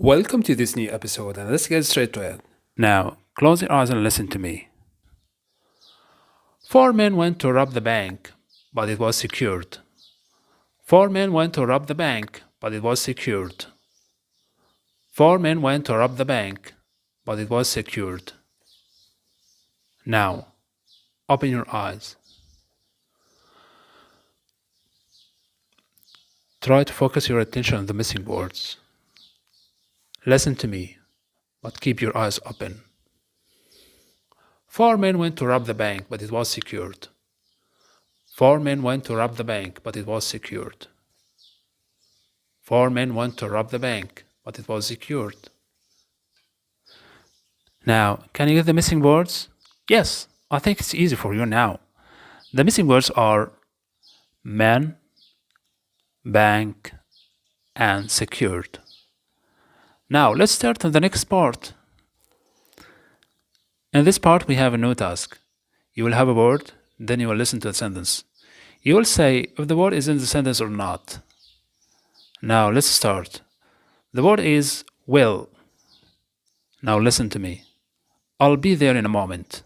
Welcome to this new episode, and let's get straight to it. Now, close your eyes and listen to me. Four men went to rob the bank, but it was secured. Four men went to rob the bank, but it was secured. Four men went to rob the bank, but it was secured. Now, open your eyes. Try to focus your attention on the missing words. Listen to me, but keep your eyes open. Four men went to rob the bank, but it was secured. Four men went to rob the bank, but it was secured. Four men went to rob the bank, but it was secured. Now, can you get the missing words? Yes, I think it's easy for you now. The missing words are man, bank, and secured. Now, let's start on the next part. In this part, we have a new task. You will have a word, then you will listen to the sentence. You will say if the word is in the sentence or not. Now, let's start. The word is will. Now, listen to me. I'll be there in a moment.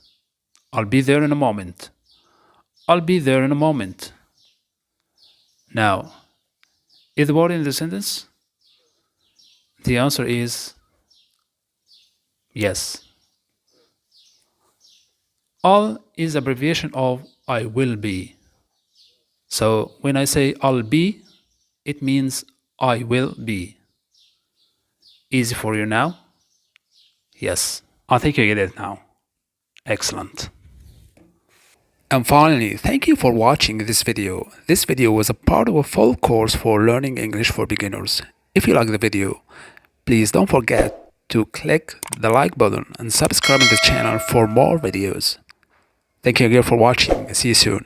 I'll be there in a moment. I'll be there in a moment. Now, is the word in the sentence? The answer is yes. I'll is abbreviation of I will be. So when I say I'll be, it means I will be. Easy for you now? Yes, I think you get it now. Excellent. And finally, thank you for watching this video. This video was a part of a full course for learning English for beginners. If you like the video, please don't forget to click the like button and subscribe to the channel for more videos. Thank you again for watching. See you soon.